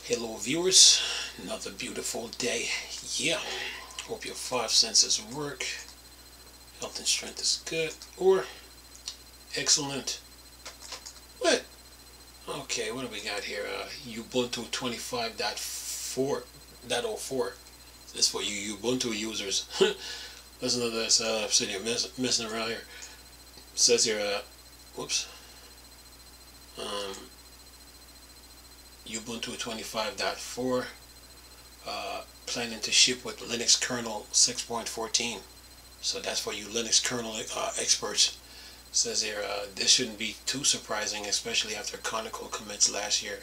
Hello viewers, another beautiful day. Yeah, hope your five senses work. Health and strength is good or excellent. What? Okay, what do we got here? Ubuntu 25.4.04. This is for you Ubuntu users. Listen to this. I'm sitting here messing around here. It says here, whoops. Ubuntu 25.4. Planning to ship with Linux kernel 6.14. So that's for you Linux kernel experts. It says here, this shouldn't be too surprising, especially after Conical commits last year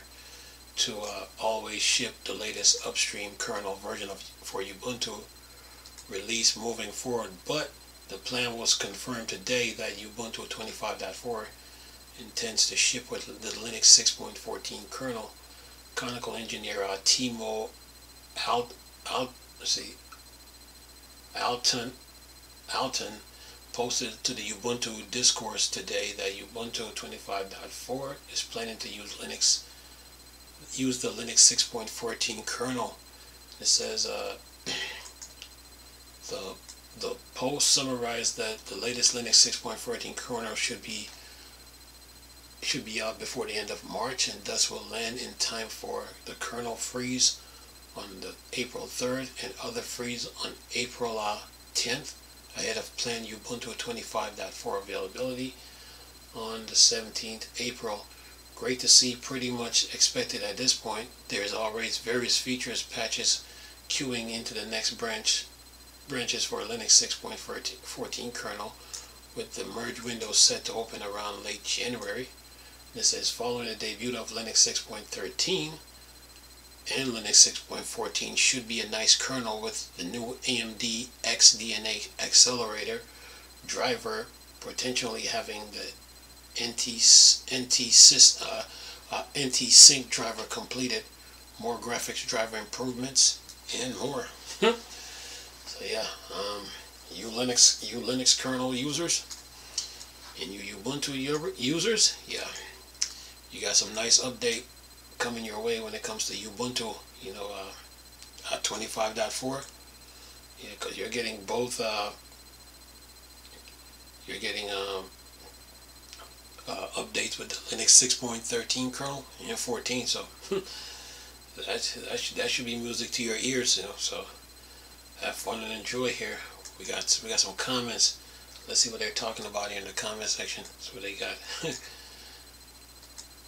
to always ship the latest upstream kernel version for Ubuntu release moving forward. But the plan was confirmed today that Ubuntu 25.4 intends to ship with the Linux 6.14 kernel. Conical engineer Timo Alton posted to the Ubuntu discourse today that Ubuntu 25.4 is planning to use the Linux 6.14 kernel. It says the post summarized that the latest Linux 6.14 kernel should be out before the end of March, and thus will land in time for the kernel freeze on the April 3rd and other freeze on April 10th, ahead of planned Ubuntu 25.4 availability on the 17th April. Great to see, pretty much expected at this point. There's already various features patches queuing into the next branches for Linux 6.14 kernel, with the merge window set to open around late January. This says following the debut of Linux 6.13 and Linux 6.14 should be a nice kernel with the new AMD XDNA accelerator driver, potentially having the NT-Sync driver completed, more graphics driver improvements, and more. So yeah, you Linux kernel users and you Ubuntu users, yeah, you got some nice update coming your way when it comes to Ubuntu, 25.4. Yeah, because you're getting both. You're getting updates with the Linux 6.13 kernel and 14. So that should be music to your ears, So have fun and enjoy here. We got some comments. Let's see what they're talking about here in the comment section. That's what they got.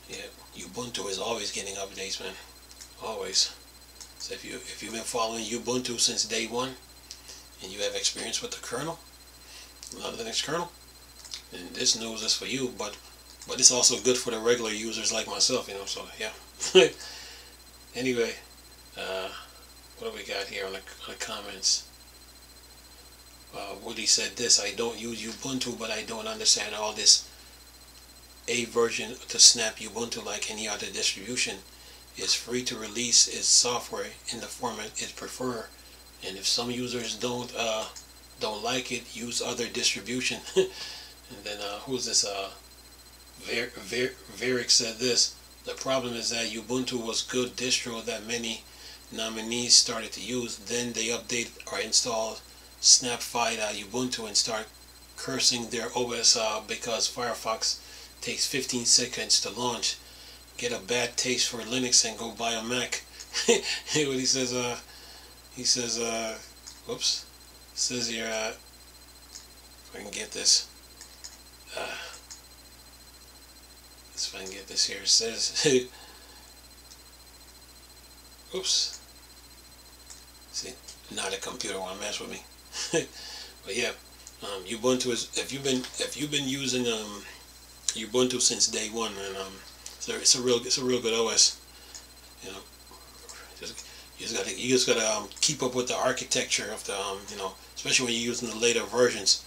Yeah, Ubuntu is always getting updates, man. Always. So if you've been following Ubuntu since day one, and you have experience with the kernel, Linux kernel, then this news is for you. But it's also good for the regular users like myself, So yeah. Anyway, what do we got here on the comments? Woody said this: I don't use Ubuntu, but I don't understand all this A version to snap Ubuntu like any other distribution. Is free to release its software in the format it prefer, and if some users don't like it, use other distribution. And then who's this? Varick said this: the problem is that Ubuntu was good distro that many nominees started to use, then they update or install Snapfied Ubuntu and start cursing their OS because Firefox takes 15 seconds to launch. Get a bad taste for Linux and go buy a Mac. What he says, whoops, says here, if I can get this, if I can get this here, it says, oops, see, now the computer want to mess with me. But yeah, Ubuntu is, if you've been using Ubuntu since day one, and so it's a real good OS. You just gotta keep up with the architecture of the especially when you're using the later versions,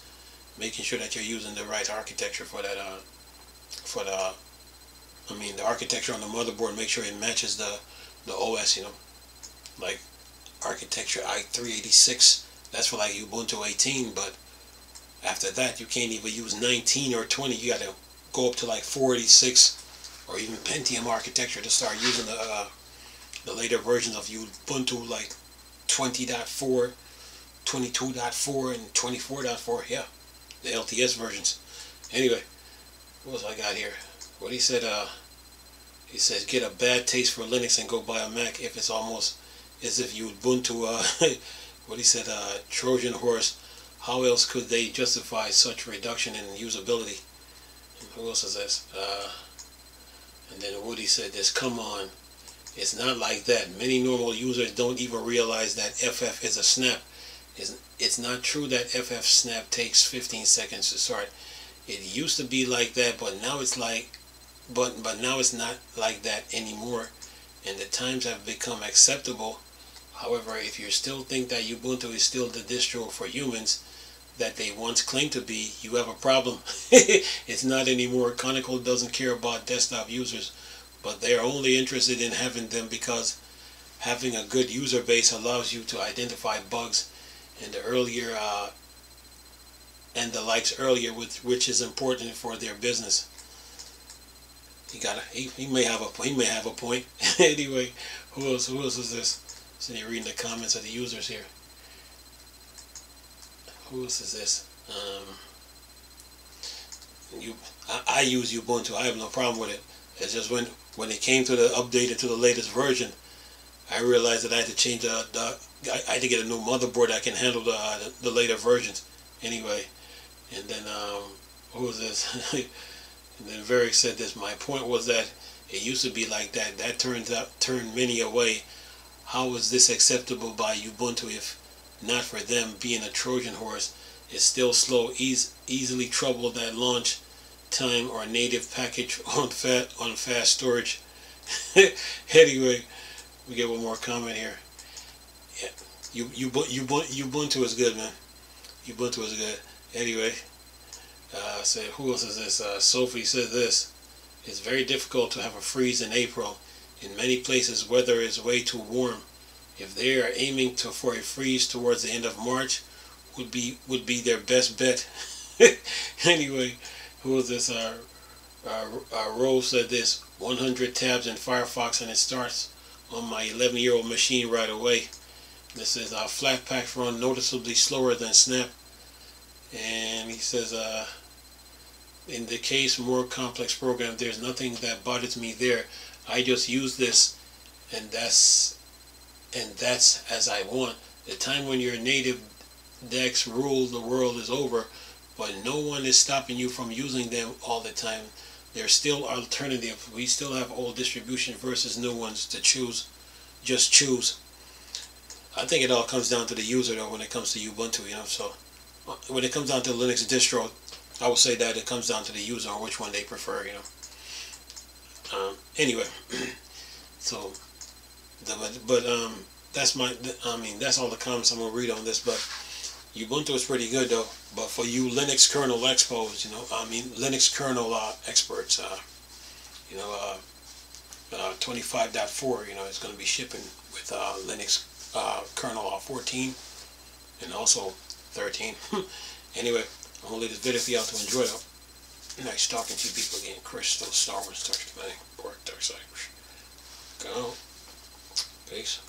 making sure that you're using the right architecture for that the architecture on the motherboard. Make sure it matches the OS. Like architecture i386. That's for like Ubuntu 18, but after that you can't even use 19 or 20. You gotta go up to like 486 or even Pentium architecture to start using the the later versions of Ubuntu, like 20.4, 22.4, and 24.4. Yeah, the LTS versions. Anyway, what else I got here? What he said, he says, get a bad taste for Linux and go buy a Mac if it's almost as if you Ubuntu, what he said, Trojan horse. How else could they justify such reduction in usability? And who else is this? And then Woody said this, come on, it's not like that. Many normal users don't even realize that FF is a snap. It's not true that FF snap takes 15 seconds to start. It used to be like that, but now it's like, but now it's not like that anymore, and the times have become acceptable. However, if you still think that Ubuntu is still the distro for humans that they once claimed to be, you have a problem. It's not anymore. Conical doesn't care about desktop users, but they are only interested in having them because having a good user base allows you to identify bugs and the earlier and the likes earlier, which is important for their business. He may have a point. Anyway, who else is this? So you're reading the comments of the users here. Who else is this? I use Ubuntu. I have no problem with it. It's just when it came to the updated to the latest version, I realized that I had to change I had to get a new motherboard that can handle the later versions. Anyway, and then who was this? And then Varick said this. My point was that it used to be like that. That turned many away. How is this acceptable by Ubuntu if not for them being a Trojan horse? It's still slow, easily troubled at launch time or native package on fast storage. Anyway, we get one more comment here. Yeah, Ubuntu is good, man. Ubuntu is good. Anyway, say who else is this? Sophie said this. It's very difficult to have a freeze in April. In many places, weather is way too warm. If they are aiming for a freeze towards the end of March, would be their best bet. Anyway, who was this? Rose said this. 100 tabs in Firefox and it starts on my 11-year-old machine right away. This is Flatpaks run noticeably slower than Snap. And he says, in the case more complex program, there's nothing that bothers me there. I just use this, and that's as I want. The time when your native decks rule the world is over, but no one is stopping you from using them all the time. There's still alternative. We still have old distribution versus new ones to choose. Just choose. I think it all comes down to the user though when it comes to Ubuntu, you know. So when it comes down to Linux distro, I would say that it comes down to the user on which one they prefer, you know. Anyway, so that's that's all the comments I'm gonna read on this. But Ubuntu is pretty good though. But for you Linux kernel expos, you know, Linux kernel experts, 25.4, you know, it's gonna be shipping with Linux kernel 14 and also 13. Anyway, I'm gonna leave this video for y'all to enjoy though. Nice talking to you people again. Crystal, Star Wars, Dark Side, Pork, Dark Side. Go. Peace.